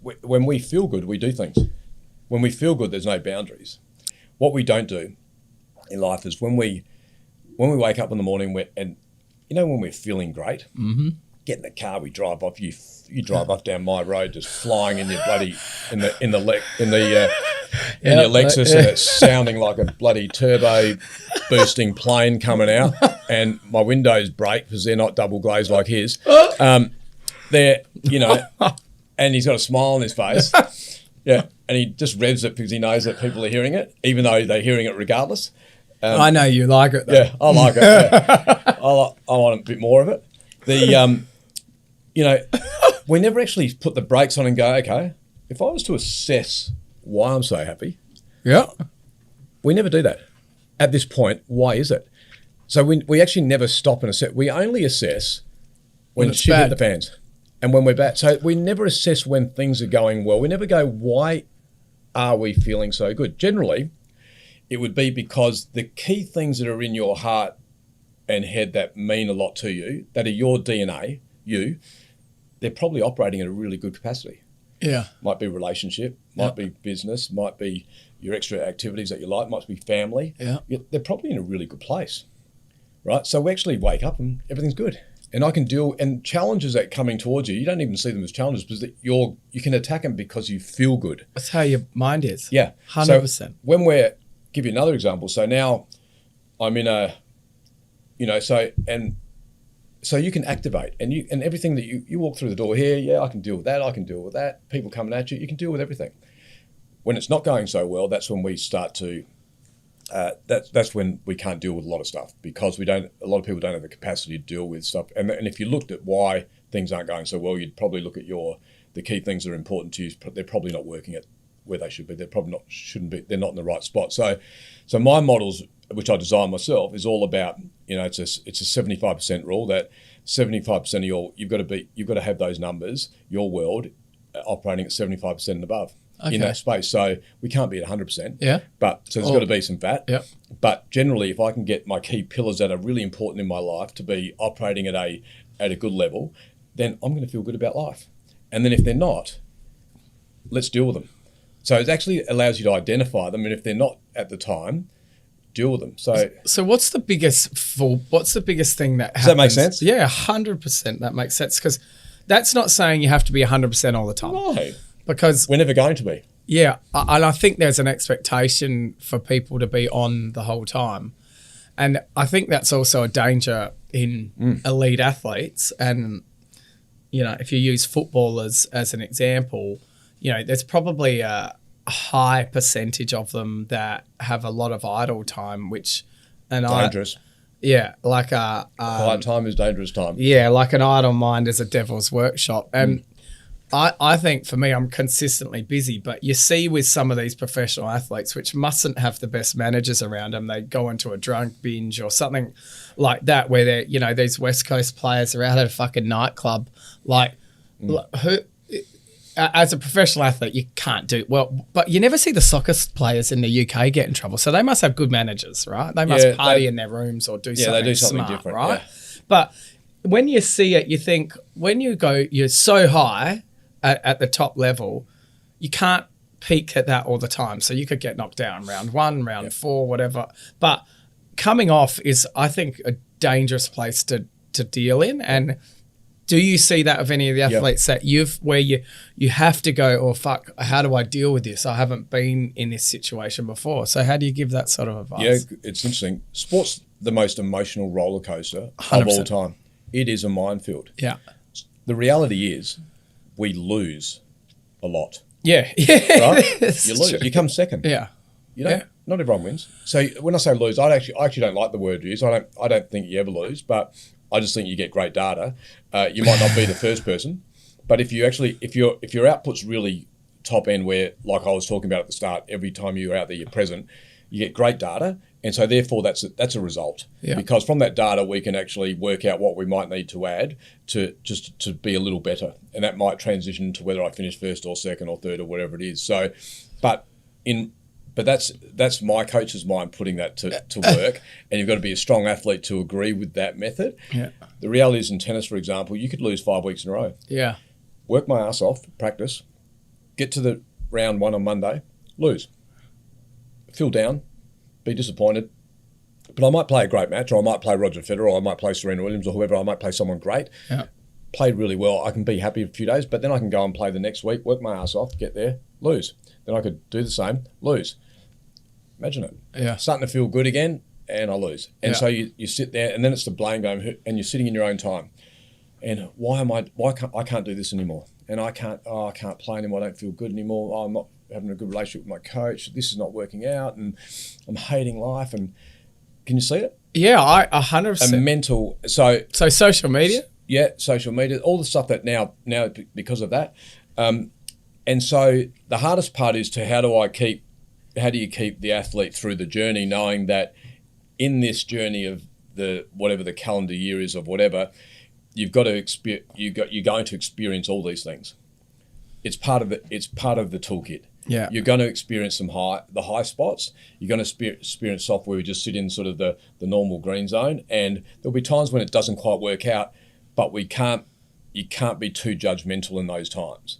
When we feel good, we do things. When we feel good, there's no boundaries. What we don't do in life is when we wake up in the morning and when we're feeling great, get in the car, we drive off. You drive off down my road, just flying in your bloody in your Lexus, and it's sounding like a bloody turbo boosting plane coming out. And my windows break because they're not double glazed like his. They're and he's got a smile on his face. Yeah, and he just revs it because he knows that people are hearing it, even though they're hearing it regardless. I know you like it, though. Yeah, I like it. Yeah. I want a bit more of it. We never actually put the brakes on and go, okay, if I was to assess why I'm so happy, we never do that. At this point, why is it? So we actually never stop and assess. We only assess when shit hit the fans and when we're bad. So we never assess when things are going well. We never go, why are we feeling so good? Generally, it would be because the key things that are in your heart and head that mean a lot to you, that are your DNA, they're probably operating at a really good capacity. Yeah. Might be relationship, might be business, might be your extra activities that you like, might be family. Yeah. They're probably in a really good place, right? So we actually wake up and everything's good. And I can deal, and challenges that are coming towards you, you don't even see them as challenges because you can attack them because you feel good. That's how your mind is. Yeah. 100%. So give you another example. So now I'm in so you can activate and everything that you walk through the door here, I can deal with that, I can deal with that. People coming at you can deal with everything. When it's not going so well, that's when we start to, that's when we can't deal with a lot of stuff because a lot of people don't have the capacity to deal with stuff. And if you looked at why things aren't going so well, you'd probably look at the key things that are important to you, they're probably not working at where they should be. They're probably not, shouldn't be, they're not in the right spot. So my models, which I design myself, is all about, it's a 75% rule that 75% of you've got to have those numbers, your world, operating at 75% and above in that space. So we can't be at 100%. Yeah. So there's got to be some fat. Yeah. But generally, if I can get my key pillars that are really important in my life to be operating at a good level, then I'm going to feel good about life. And then if they're not, let's deal with them. So it actually allows you to identify them, and if they're not at the time, deal with them. So what's the biggest thing that happens? Does that make sense? Yeah, 100% that makes sense, because that's not saying you have to be 100% all the time. No, because we're never going to be. Yeah, and I think there's an expectation for people to be on the whole time, and I think that's also a danger in elite athletes. And if you use footballers as an example, there's probably a high percentage of them that have a lot of idle time, dangerous. Quiet time is dangerous time. Yeah, like an idle mind is a devil's workshop. And I think for me, I'm consistently busy, but you see with some of these professional athletes, which mustn't have the best managers around them, they go into a drunk binge or something like that, where they're, these West Coast players are out at a fucking nightclub, who, as a professional athlete, you can't do well, but you never see the soccer players in the UK get in trouble. So they must have good managers, right? They must party in their rooms or do something. Yeah, they do something smart, different, right? Yeah. But when you see it, you think when you go, you're so high at the top level, you can't peak at that all the time. So you could get knocked down round 1, round 4, whatever. But coming off is, I think, a dangerous place to deal in. And do you see that of any of the athletes that where you have to go, oh fuck, how do I deal with this? I haven't been in this situation before. So how do you give that sort of advice? Yeah, it's interesting. Sport's the most emotional roller coaster 100%. Of all time. It is a minefield. Yeah. The reality is we lose a lot. Yeah. Right? You lose. True. You come second. Yeah. Not everyone wins. So when I say lose, I actually don't like the word use. I don't think you ever lose, but I just think you get great data. You might not be the first person, but if your output's really top end, where like I was talking about at the start, every time you're out there, you're present, you get great data, and so therefore that's a result. Yeah. Because from that data we can actually work out what we might need to add to be a little better, and that might transition to whether I finish first or second or third or whatever it is. So, but that's my coach's mind putting that to work, and you've got to be a strong athlete to agree with that method. Yeah. The reality is in tennis, for example, you could lose 5 weeks in a row. Yeah. Work my ass off, practice, get to the round 1 on Monday, lose. Feel down, be disappointed. But I might play a great match, or I might play Roger Federer, or I might play Serena Williams, or whoever. I might play someone great. Yeah. Played really well. I can be happy a few days, but then I can go and play the next week, work my ass off, get there, lose. Then I could do the same, lose. Imagine it. Yeah. Starting to feel good again, and I lose. And so you sit there, and then it's the blame game, and you're sitting in your own time. And I can't do this anymore. And I can't play anymore. I don't feel good anymore. I'm not having a good relationship with my coach. This is not working out, and I'm hating life. And can you see it? Yeah, I 100%. A mental. So social media. Yeah, social media, all the stuff that now because of that. And so the hardest part is how do you keep the athlete through the journey, knowing that in this journey of whatever the calendar year is of whatever, you're going to experience all these things. It's part of it's part of the toolkit. Yeah. You're going to experience the high spots. You're going to experience stuff where we just sit in sort of the normal green zone, and there'll be times when it doesn't quite work out, but you can't be too judgmental in those times.